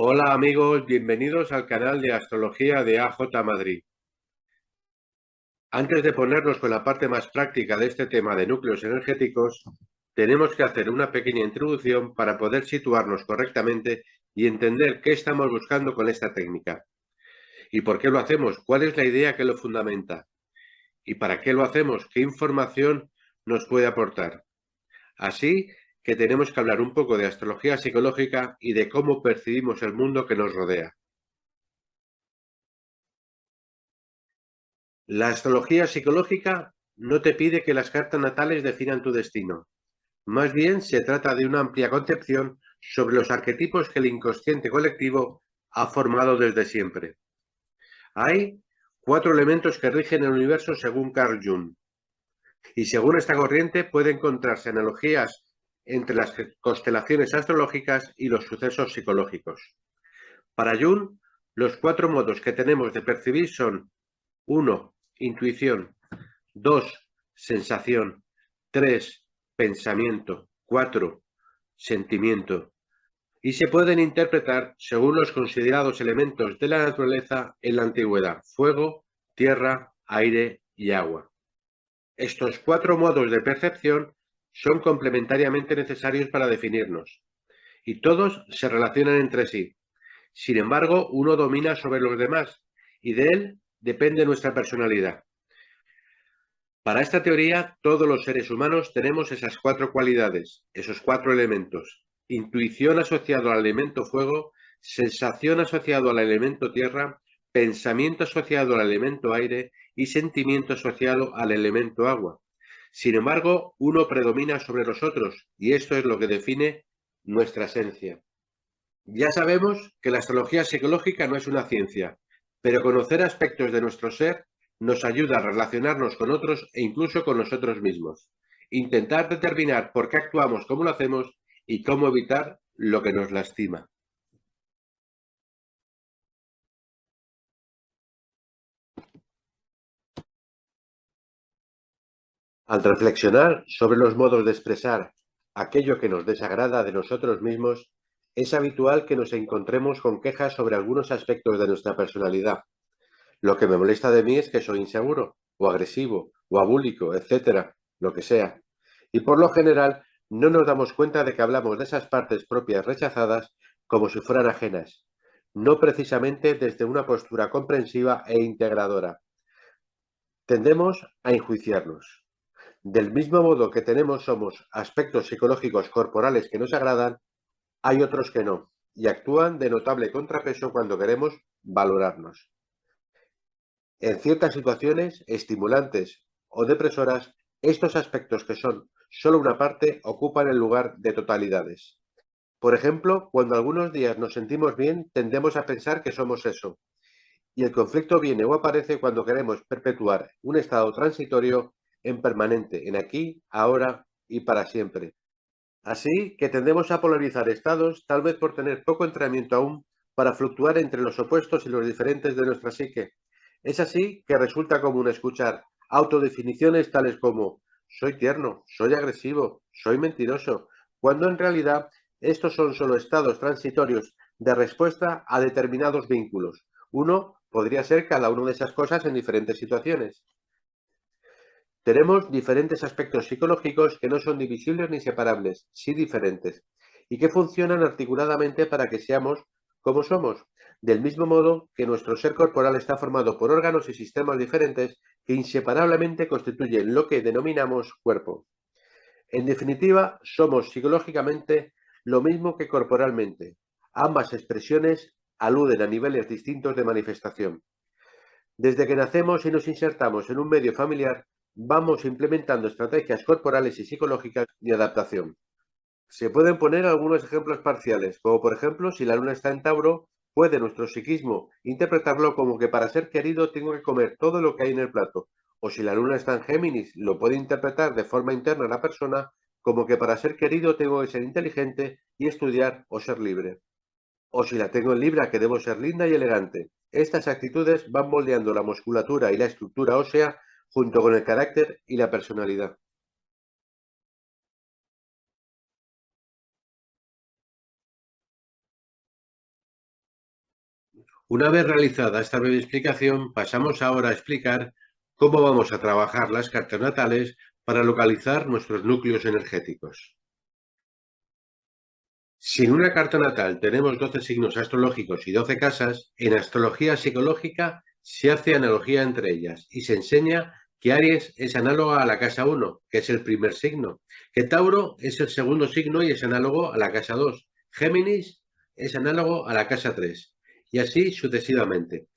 Hola amigos, bienvenidos al canal de Astrología de AJ Madrid. Antes de ponernos con la parte más práctica de este tema de núcleos energéticos, tenemos que hacer una pequeña introducción para poder situarnos correctamente y entender qué estamos buscando con esta técnica. ¿Y por qué lo hacemos? ¿Cuál es la idea que lo fundamenta? ¿Y para qué lo hacemos? ¿Qué información nos puede aportar? Así que tenemos que hablar un poco de astrología psicológica y de cómo percibimos el mundo que nos rodea. La astrología psicológica no te pide que las cartas natales definan tu destino. Más bien se trata de una amplia concepción sobre los arquetipos que el inconsciente colectivo ha formado desde siempre. Hay cuatro elementos que rigen el universo según Carl Jung, y según esta corriente puede encontrarse analogías entre las constelaciones astrológicas y los sucesos psicológicos. Para Jung, los cuatro modos que tenemos de percibir son: 1. Intuición. 2. Sensación. 3. Pensamiento. 4. Sentimiento. Y se pueden interpretar según los considerados elementos de la naturaleza en la antigüedad: fuego, tierra, aire y agua. Estos cuatro modos de percepción son complementariamente necesarios para definirnos, y todos se relacionan entre sí. Sin embargo, uno domina sobre los demás, y de él depende nuestra personalidad. Para esta teoría, todos los seres humanos tenemos esas cuatro cualidades, esos cuatro elementos: intuición asociado al elemento fuego, sensación asociado al elemento tierra, pensamiento asociado al elemento aire y sentimiento asociado al elemento agua. Sin embargo, uno predomina sobre los otros, y esto es lo que define nuestra esencia. Ya sabemos que la astrología psicológica no es una ciencia, pero conocer aspectos de nuestro ser nos ayuda a relacionarnos con otros e incluso con nosotros mismos. Intentar determinar por qué actuamos como lo hacemos y cómo evitar lo que nos lastima. Al reflexionar sobre los modos de expresar aquello que nos desagrada de nosotros mismos, es habitual que nos encontremos con quejas sobre algunos aspectos de nuestra personalidad. Lo que me molesta de mí es que soy inseguro, o agresivo, o abúlico, etcétera, lo que sea. Y por lo general, no nos damos cuenta de que hablamos de esas partes propias rechazadas como si fueran ajenas, no precisamente desde una postura comprensiva e integradora. Tendemos a enjuiciarnos. Del mismo modo que tenemos somos aspectos psicológicos corporales que nos agradan, hay otros que no, y actúan de notable contrapeso cuando queremos valorarnos. En ciertas situaciones estimulantes o depresoras, estos aspectos que son solo una parte ocupan el lugar de totalidades. Por ejemplo, cuando algunos días nos sentimos bien, tendemos a pensar que somos eso, y el conflicto viene o aparece cuando queremos perpetuar un estado transitorio en permanente, en aquí, ahora y para siempre. Así que tendemos a polarizar estados, tal vez por tener poco entrenamiento aún para fluctuar entre los opuestos y los diferentes de nuestra psique. Es así que resulta común escuchar autodefiniciones tales como: soy tierno, soy agresivo, soy mentiroso, cuando en realidad estos son solo estados transitorios de respuesta a determinados vínculos. Uno podría ser cada una de esas cosas en diferentes situaciones. Tenemos diferentes aspectos psicológicos que no son divisibles ni separables, sí diferentes, y que funcionan articuladamente para que seamos como somos, del mismo modo que nuestro ser corporal está formado por órganos y sistemas diferentes que inseparablemente constituyen lo que denominamos cuerpo. En definitiva, somos psicológicamente lo mismo que corporalmente. Ambas expresiones aluden a niveles distintos de manifestación. Desde que nacemos y nos insertamos en un medio familiar, vamos implementando estrategias corporales y psicológicas de adaptación. Se pueden poner algunos ejemplos parciales, como por ejemplo, si la luna está en Tauro, puede nuestro psiquismo interpretarlo como que para ser querido tengo que comer todo lo que hay en el plato, o si la luna está en Géminis, lo puede interpretar de forma interna la persona como que para ser querido tengo que ser inteligente y estudiar o ser libre. O si la tengo en Libra, que debo ser linda y elegante. Estas actitudes van moldeando la musculatura y la estructura ósea junto con el carácter y la personalidad. Una vez realizada esta breve explicación, pasamos ahora a explicar cómo vamos a trabajar las cartas natales para localizar nuestros núcleos energéticos. Si en una carta natal tenemos 12 signos astrológicos y 12 casas, en astrología psicológica se hace analogía entre ellas y se enseña que Aries es análoga a la casa 1, que es el primer signo, que Tauro es el segundo signo y es análogo a la casa 2, Géminis es análogo a la casa 3, y así sucesivamente.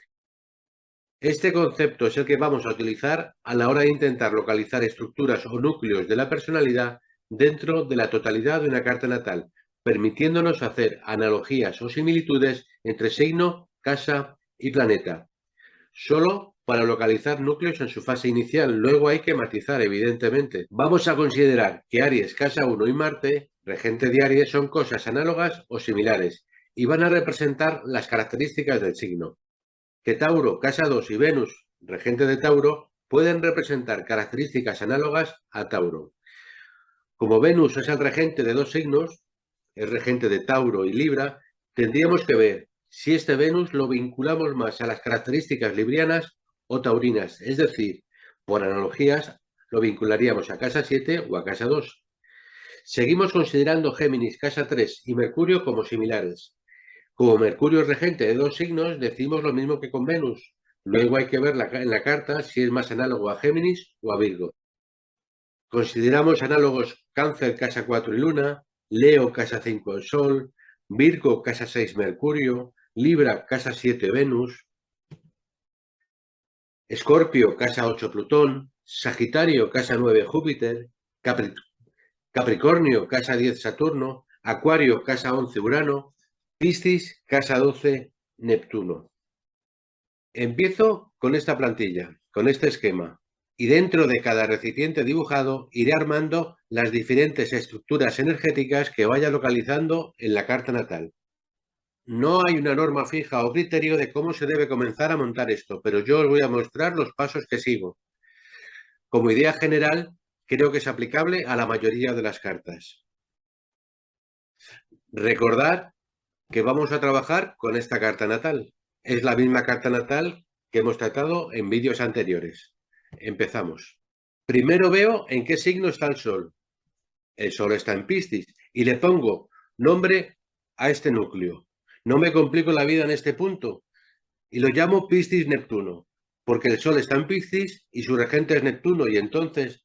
Este concepto es el que vamos a utilizar a la hora de intentar localizar estructuras o núcleos de la personalidad dentro de la totalidad de una carta natal, permitiéndonos hacer analogías o similitudes entre signo, casa y planeta. Solo para localizar núcleos en su fase inicial, luego hay que matizar, evidentemente. Vamos a considerar que Aries, casa 1 y Marte, regente de Aries, son cosas análogas o similares y van a representar las características del signo. Que Tauro, casa 2 y Venus, regente de Tauro, pueden representar características análogas a Tauro. Como Venus es el regente de dos signos, es regente de Tauro y Libra, tendríamos que ver si este Venus lo vinculamos más a las características librianas o taurinas, es decir, por analogías lo vincularíamos a casa 7 o a casa 2. Seguimos considerando Géminis, casa 3 y Mercurio como similares. Como Mercurio es regente de dos signos, decimos lo mismo que con Venus. Luego hay que ver en la carta si es más análogo a Géminis o a Virgo. Consideramos análogos Cáncer, casa 4 y Luna, Leo, casa 5 el Sol, Virgo, casa 6 Mercurio, Libra, casa 7 Venus, Escorpio, casa 8 Plutón, Sagitario, casa 9 Júpiter, Capricornio, casa 10 Saturno, Acuario, casa 11 Urano, Piscis, casa 12 Neptuno. Empiezo con esta plantilla, con este esquema, y dentro de cada recipiente dibujado iré armando las diferentes estructuras energéticas que vaya localizando en la carta natal. No hay una norma fija o criterio de cómo se debe comenzar a montar esto, pero yo os voy a mostrar los pasos que sigo. Como idea general, creo que es aplicable a la mayoría de las cartas. Recordad que vamos a trabajar con esta carta natal. Es la misma carta natal que hemos tratado en vídeos anteriores. Empezamos. Primero veo en qué signo está el Sol. El Sol está en Piscis y le pongo nombre a este núcleo. No me complico la vida en este punto y lo llamo Piscis-Neptuno, porque el Sol está en Piscis y su regente es Neptuno y entonces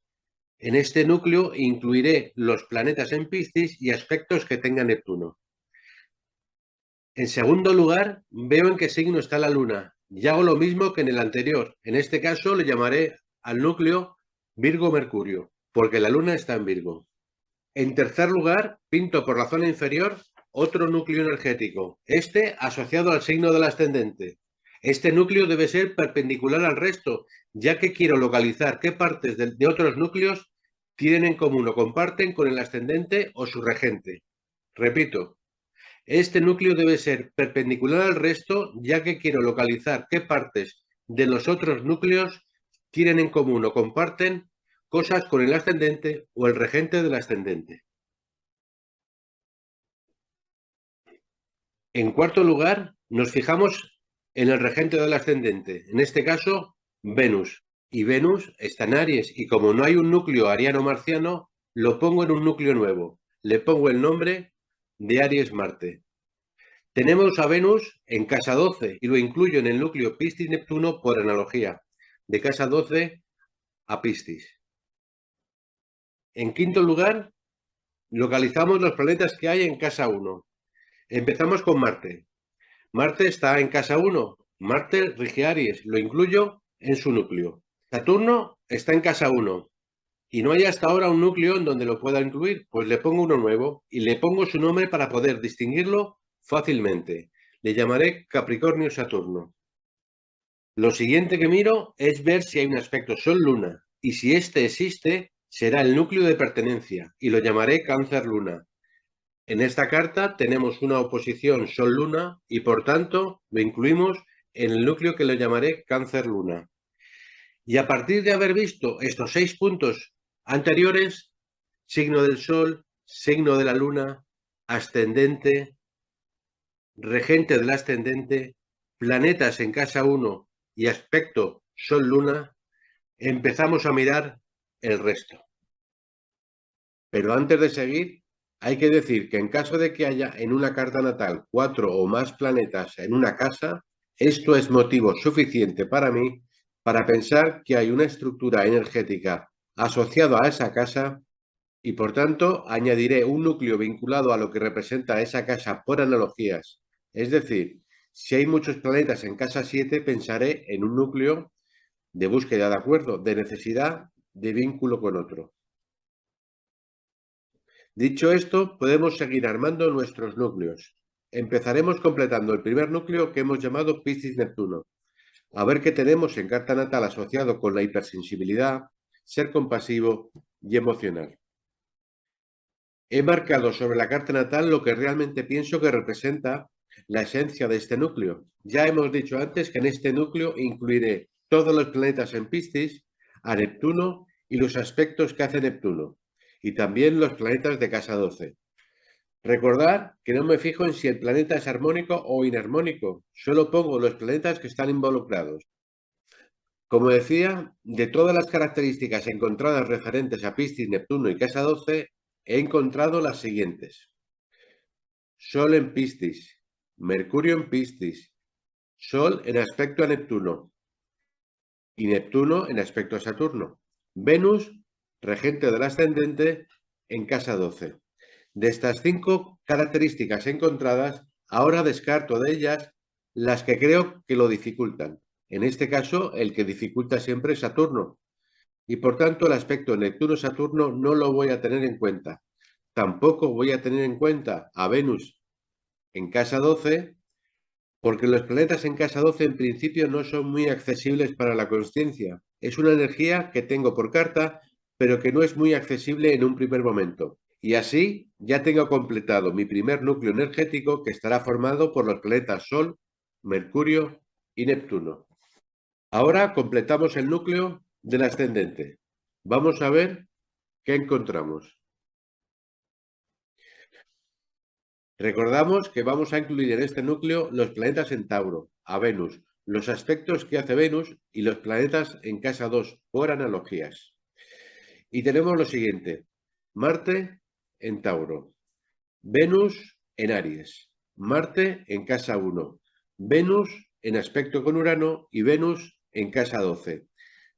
en este núcleo incluiré los planetas en Piscis y aspectos que tenga Neptuno. En segundo lugar, veo en qué signo está la Luna y hago lo mismo que en el anterior. En este caso le llamaré al núcleo Virgo-Mercurio, porque la Luna está en Virgo. En tercer lugar, pinto por la zona inferior otro núcleo energético, este asociado al signo del ascendente. Este núcleo debe ser perpendicular al resto, ya que quiero localizar qué partes de otros núcleos tienen en común o comparten con el ascendente o su regente. Repito, este núcleo debe ser perpendicular al resto, ya que quiero localizar qué partes de los otros núcleos tienen en común o comparten cosas con el ascendente o el regente del ascendente. En cuarto lugar, nos fijamos en el regente del ascendente, en este caso, Venus. Y Venus está en Aries, y como no hay un núcleo ariano-marciano, lo pongo en un núcleo nuevo. Le pongo el nombre de Aries-Marte. Tenemos a Venus en casa 12 y lo incluyo en el núcleo Piscis-Neptuno por analogía, de casa 12 a Piscis. En quinto lugar, localizamos los planetas que hay en casa 1. Empezamos con Marte. Marte está en casa 1. Marte rige Aries, lo incluyo en su núcleo. Saturno está en casa 1 y no hay hasta ahora un núcleo en donde lo pueda incluir, pues le pongo uno nuevo y le pongo su nombre para poder distinguirlo fácilmente. Le llamaré Capricornio Saturno. Lo siguiente que miro es ver si hay un aspecto Sol-Luna y si este existe, será el núcleo de pertenencia y lo llamaré Cáncer-Luna. En esta carta tenemos una oposición Sol-Luna y por tanto lo incluimos en el núcleo que le llamaré Cáncer-Luna. Y a partir de haber visto estos 6 puntos anteriores, signo del Sol, signo de la Luna, ascendente, regente del ascendente, planetas en casa 1 y aspecto Sol-Luna, empezamos a mirar el resto. Pero antes de seguir, hay que decir que en caso de que haya en una carta natal 4 o más planetas en una casa, esto es motivo suficiente para mí para pensar que hay una estructura energética asociada a esa casa y por tanto añadiré un núcleo vinculado a lo que representa esa casa por analogías. Es decir, si hay muchos planetas en casa 7, pensaré en un núcleo de búsqueda de acuerdo, de necesidad de vínculo con otro. Dicho esto, podemos seguir armando nuestros núcleos. Empezaremos completando el primer núcleo que hemos llamado Piscis-Neptuno. A ver qué tenemos en carta natal asociado con la hipersensibilidad, ser compasivo y emocional. He marcado sobre la carta natal lo que realmente pienso que representa la esencia de este núcleo. Ya hemos dicho antes que en este núcleo incluiré todos los planetas en Piscis, a Neptuno y los aspectos que hace Neptuno, y también los planetas de casa 12. Recordad que no me fijo en si el planeta es armónico o inarmónico, solo pongo los planetas que están involucrados. Como decía, de todas las características encontradas referentes a Piscis, Neptuno y casa 12, he encontrado las siguientes. Sol en Piscis, Mercurio en Piscis, Sol en aspecto a Neptuno y Neptuno en aspecto a Saturno. Venus, regente del ascendente, en casa 12. De estas 5 características encontradas, ahora descarto de ellas las que creo que lo dificultan. En este caso, el que dificulta siempre es Saturno. Y por tanto, el aspecto Neptuno-Saturno no lo voy a tener en cuenta. Tampoco voy a tener en cuenta a Venus en casa 12, porque los planetas en casa 12 en principio no son muy accesibles para la consciencia. Es una energía que tengo por carta, pero que no es muy accesible en un primer momento. Y así ya tengo completado mi primer núcleo energético que estará formado por los planetas Sol, Mercurio y Neptuno. Ahora completamos el núcleo del ascendente. Vamos a ver qué encontramos. Recordamos que vamos a incluir en este núcleo los planetas en Tauro, a Venus, los aspectos que hace Venus y los planetas en casa 2 por analogías. Y tenemos lo siguiente: Marte en Tauro, Venus en Aries, Marte en casa 1, Venus en aspecto con Urano y Venus en casa 12.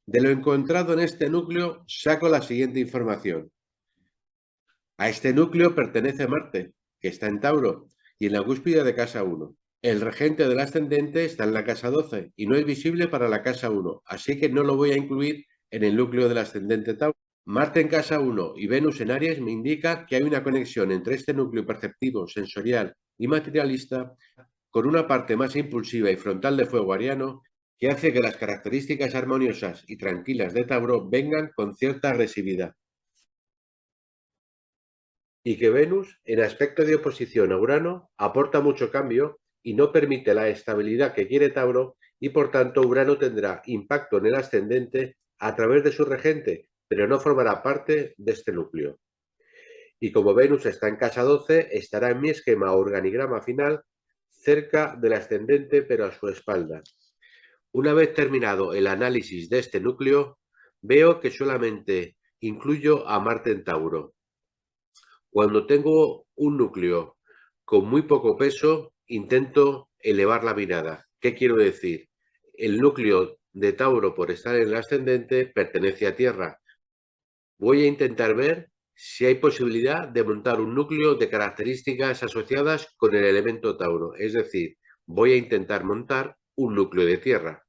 De lo encontrado en este núcleo saco la siguiente información. A este núcleo pertenece Marte, que está en Tauro, y en la cúspide de casa 1. El regente del ascendente está en la casa 12 y no es visible para la casa 1, así que no lo voy a incluir en el núcleo del ascendente Tauro. Marte en casa 1 y Venus en Aries me indica que hay una conexión entre este núcleo perceptivo, sensorial y materialista con una parte más impulsiva y frontal de fuego ariano que hace que las características armoniosas y tranquilas de Tauro vengan con cierta agresividad. Y que Venus, en aspecto de oposición a Urano, aporta mucho cambio y no permite la estabilidad que quiere Tauro y por tanto Urano tendrá impacto en el ascendente a través de su regente, pero no formará parte de este núcleo. Y como Venus está en casa 12, estará en mi esquema o organigrama final cerca del ascendente pero a su espalda. Una vez terminado el análisis de este núcleo, veo que solamente incluyo a Marte en Tauro. Cuando tengo un núcleo con muy poco peso, intento elevar la mirada. ¿Qué quiero decir? El núcleo de Tauro, por estar en el ascendente, pertenece a Tierra. Voy a intentar ver si hay posibilidad de montar un núcleo de características asociadas con el elemento Tauro. Es decir, voy a intentar montar un núcleo de Tierra.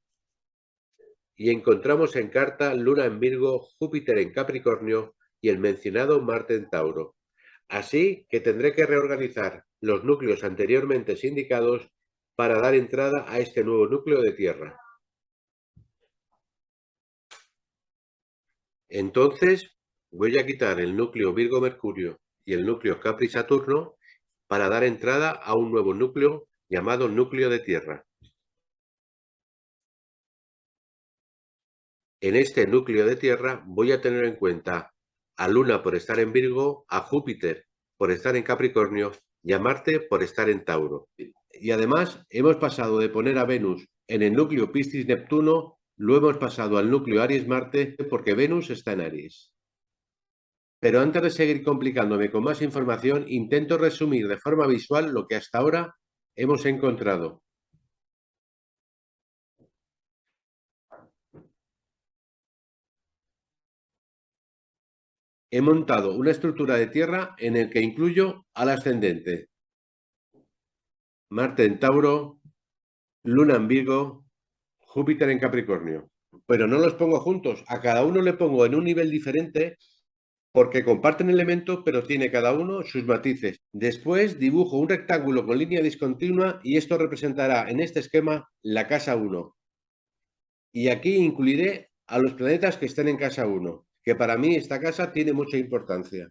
Y encontramos en carta Luna en Virgo, Júpiter en Capricornio y el mencionado Marte en Tauro. Así que tendré que reorganizar los núcleos anteriormente indicados para dar entrada a este nuevo núcleo de Tierra. Entonces, voy a quitar el núcleo Virgo-Mercurio y el núcleo Capri-Saturno para dar entrada a un nuevo núcleo llamado núcleo de Tierra. En este núcleo de Tierra voy a tener en cuenta a Luna por estar en Virgo, a Júpiter por estar en Capricornio y a Marte por estar en Tauro. Y además hemos pasado de poner a Venus en el núcleo Piscis-Neptuno, lo hemos pasado al núcleo Aries-Marte porque Venus está en Aries. Pero antes de seguir complicándome con más información, intento resumir de forma visual lo que hasta ahora hemos encontrado. He montado una estructura de Tierra en el que incluyo al ascendente, Marte en Tauro, Luna en Virgo, Júpiter en Capricornio. Pero no los pongo juntos, a cada uno le pongo en un nivel diferente porque comparten elementos, pero tiene cada uno sus matices. Después dibujo un rectángulo con línea discontinua y esto representará en este esquema la casa 1. Y aquí incluiré a los planetas que estén en casa 1, que para mí esta casa tiene mucha importancia.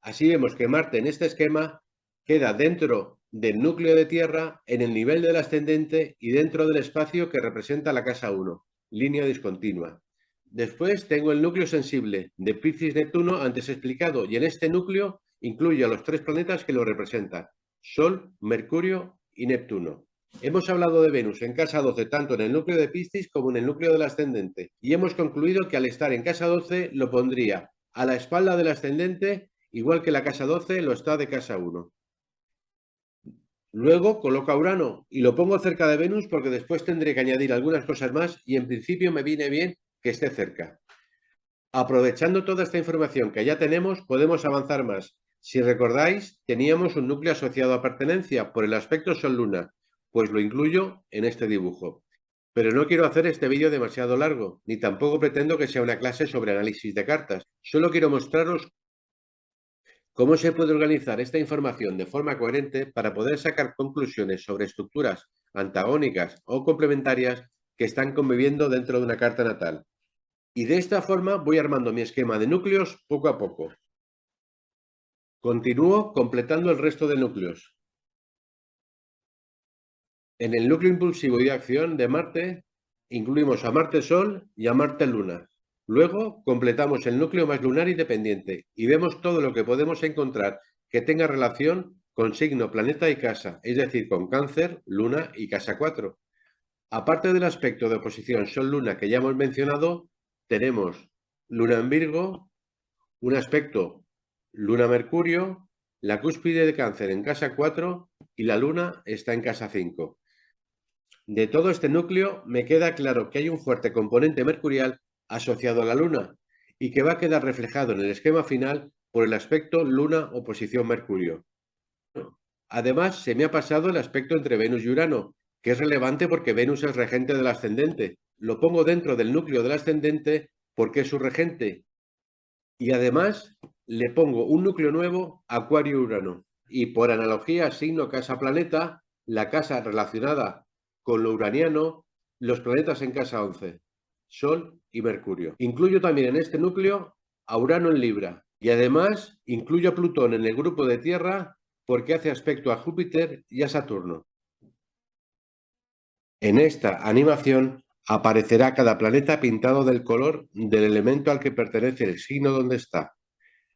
Así vemos que Marte en este esquema queda dentro del núcleo de Tierra, en el nivel del ascendente y dentro del espacio que representa la casa 1, línea discontinua. Después tengo el núcleo sensible de Piscis-Neptuno antes explicado y en este núcleo incluyo a los 3 planetas que lo representan, Sol, Mercurio y Neptuno. Hemos hablado de Venus en casa 12 tanto en el núcleo de Piscis como en el núcleo del ascendente y hemos concluido que al estar en casa 12 lo pondría a la espalda del ascendente igual que la casa 12 lo está de casa 1. Luego coloco a Urano y lo pongo cerca de Venus porque después tendré que añadir algunas cosas más y en principio me viene bien que esté cerca. Aprovechando toda esta información que ya tenemos, podemos avanzar más. Si recordáis, teníamos un núcleo asociado a pertenencia por el aspecto Sol-Luna, pues lo incluyo en este dibujo. Pero no quiero hacer este vídeo demasiado largo, ni tampoco pretendo que sea una clase sobre análisis de cartas. Solo quiero mostraros cómo se puede organizar esta información de forma coherente para poder sacar conclusiones sobre estructuras antagónicas o complementarias que están conviviendo dentro de una carta natal. Y de esta forma voy armando mi esquema de núcleos poco a poco. Continúo completando el resto de núcleos. En el núcleo impulsivo y de acción de Marte, incluimos a Marte-Sol y a Marte-Luna. Luego completamos el núcleo más lunar y dependiente y vemos todo lo que podemos encontrar que tenga relación con signo, planeta y casa, es decir, con Cáncer, Luna y casa 4. Aparte del aspecto de oposición Sol-Luna que ya hemos mencionado, tenemos Luna en Virgo, un aspecto Luna-Mercurio, la cúspide de Cáncer en casa 4 y la Luna está en casa 5. De todo este núcleo me queda claro que hay un fuerte componente mercurial asociado a la Luna y que va a quedar reflejado en el esquema final por el aspecto Luna-oposición-Mercurio. Además, se me ha pasado el aspecto entre Venus y Urano, que es relevante porque Venus es regente del ascendente. Lo pongo dentro del núcleo del ascendente porque es su regente. Y además le pongo un núcleo nuevo, Acuario-Urano. Y por analogía asigno casa-planeta, la casa relacionada con lo uraniano, los planetas en casa 11, Sol y Mercurio. Incluyo también en este núcleo a Urano en Libra. Y además incluyo a Plutón en el grupo de Tierra porque hace aspecto a Júpiter y a Saturno. En esta animación aparecerá cada planeta pintado del color del elemento al que pertenece el signo donde está.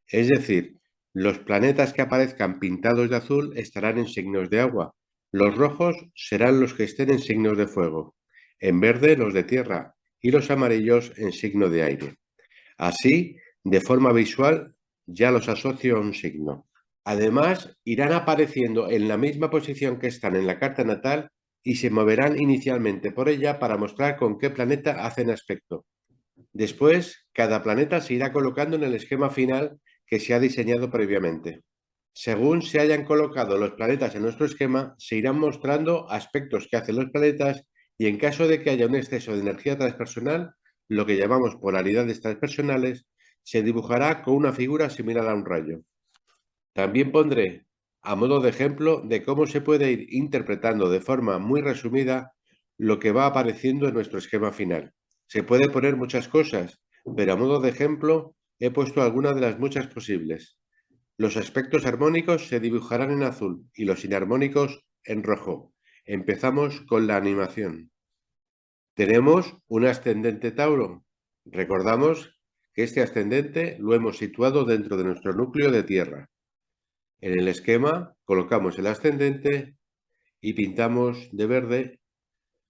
Es decir, los planetas que aparezcan pintados de azul estarán en signos de agua, los rojos serán los que estén en signos de fuego, en verde los de tierra y los amarillos en signo de aire. Así, de forma visual, ya los asocio a un signo. Además, irán apareciendo en la misma posición que están en la carta natal y se moverán inicialmente por ella para mostrar con qué planeta hacen aspecto. Después, cada planeta se irá colocando en el esquema final que se ha diseñado previamente. Según se hayan colocado los planetas en nuestro esquema, se irán mostrando aspectos que hacen los planetas y en caso de que haya un exceso de energía transpersonal, lo que llamamos polaridades transpersonales, se dibujará con una figura similar a un rayo. También pondré, a modo de ejemplo, de cómo se puede ir interpretando de forma muy resumida lo que va apareciendo en nuestro esquema final. Se puede poner muchas cosas, pero a modo de ejemplo he puesto algunas de las muchas posibles. Los aspectos armónicos se dibujarán en azul y los inarmónicos en rojo. Empezamos con la animación. Tenemos un ascendente Tauro. Recordamos que este ascendente lo hemos situado dentro de nuestro núcleo de Tierra. En el esquema colocamos el ascendente y pintamos de verde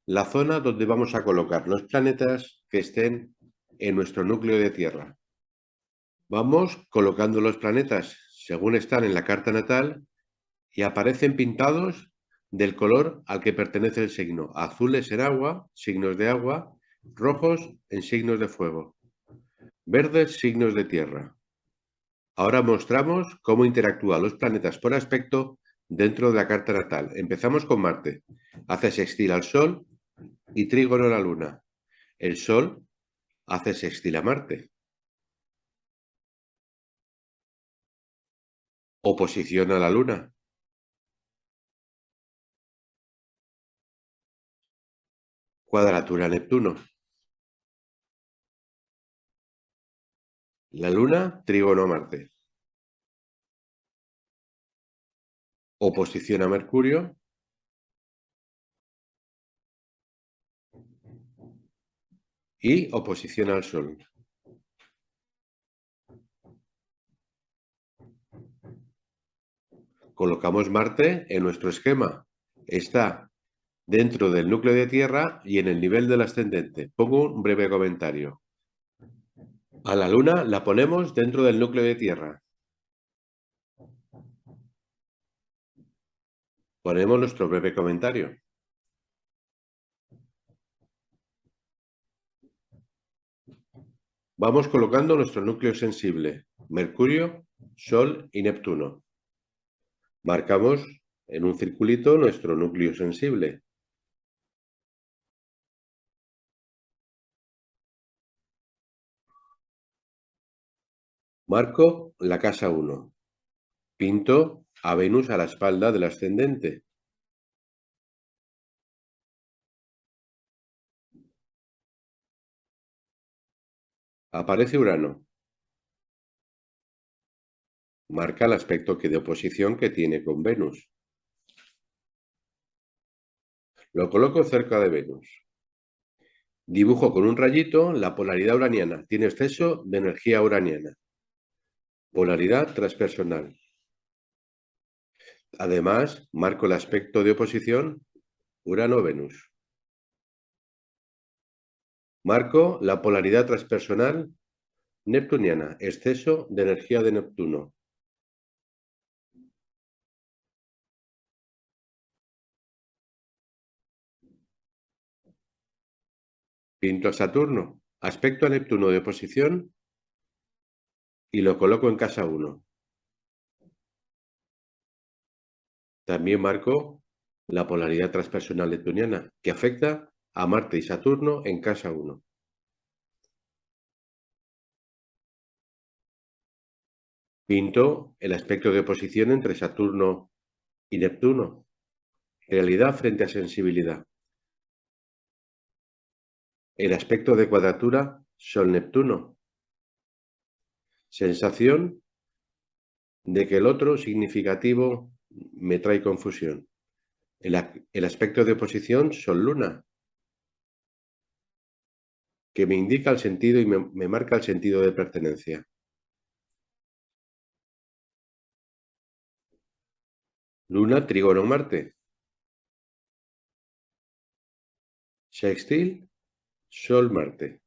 la zona donde vamos a colocar los planetas que estén en nuestro núcleo de Tierra. Vamos colocando los planetas según están en la carta natal y aparecen pintados del color al que pertenece el signo. Azules en agua, signos de agua, rojos en signos de fuego, verdes signos de tierra. Ahora mostramos cómo interactúan los planetas por aspecto dentro de la carta natal. Empezamos con Marte. Hace sextil al Sol y trígono a la Luna. El Sol hace sextil a Marte. Oposición a la Luna. Cuadratura a Neptuno. La Luna, trígono a Marte. Oposición a Mercurio. Y oposición al Sol. Colocamos Marte en nuestro esquema. Está dentro del núcleo de Tierra y en el nivel del ascendente. Pongo un breve comentario. A la Luna la ponemos dentro del núcleo de Tierra. Ponemos nuestro breve comentario. Vamos colocando nuestro núcleo sensible, Mercurio, Sol y Neptuno. Marcamos en un circulito nuestro núcleo sensible. Marco la casa 1. Pinto a Venus a la espalda del ascendente. Aparece Urano. Marca el aspecto de oposición que tiene con Venus. Lo coloco cerca de Venus. Dibujo con un rayito la polaridad uraniana. Tiene exceso de energía uraniana. Polaridad transpersonal. Además, marco el aspecto de oposición Urano-Venus. Marco la polaridad transpersonal neptuniana. Exceso de energía de Neptuno. Pinto a Saturno. Aspecto a Neptuno de oposición y lo coloco en casa 1. También marco la polaridad transpersonal neptuniana, que afecta a Marte y Saturno en casa 1. Pinto el aspecto de oposición entre Saturno y Neptuno. Realidad frente a sensibilidad. El aspecto de cuadratura Sol-Neptuno. Sensación de que el otro significativo me trae confusión. El aspecto de oposición Sol-Luna, que me indica el sentido y me marca el sentido de pertenencia. Luna, trígono, Marte. Sextil, Sol, Marte.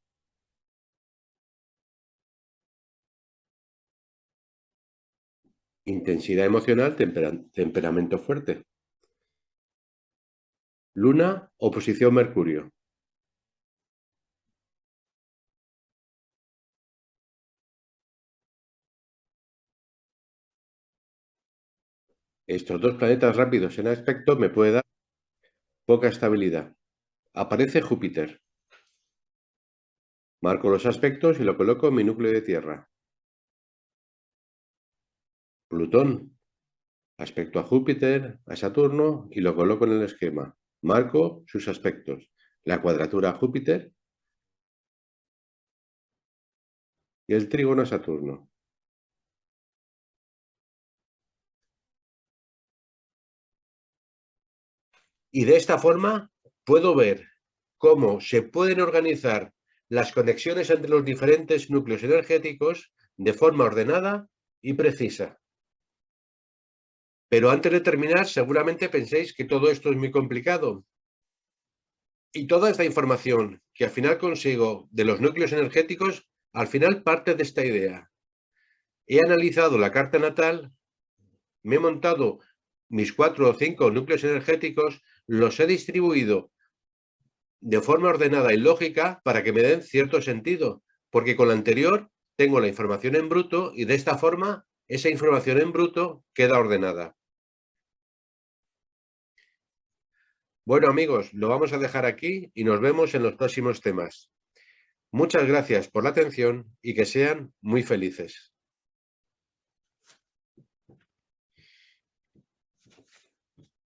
Intensidad emocional, temperamento fuerte. Luna, oposición Mercurio. Estos dos planetas rápidos en aspecto me pueden dar poca estabilidad. Aparece Júpiter. Marco los aspectos y lo coloco en mi núcleo de Tierra. Plutón. Aspecto a Júpiter, a Saturno y lo coloco en el esquema. Marco sus aspectos. La cuadratura a Júpiter y el trígono a Saturno. Y de esta forma puedo ver cómo se pueden organizar las conexiones entre los diferentes núcleos energéticos de forma ordenada y precisa. Pero antes de terminar, seguramente penséis que todo esto es muy complicado. Y toda esta información que al final consigo de los núcleos energéticos, al final parte de esta idea. He analizado la carta natal, me he montado mis 4 o 5 núcleos energéticos, los he distribuido de forma ordenada y lógica para que me den cierto sentido, porque con la anterior tengo la información en bruto y de esta forma esa información en bruto queda ordenada. Bueno amigos, lo vamos a dejar aquí y nos vemos en los próximos temas. Muchas gracias por la atención y que sean muy felices.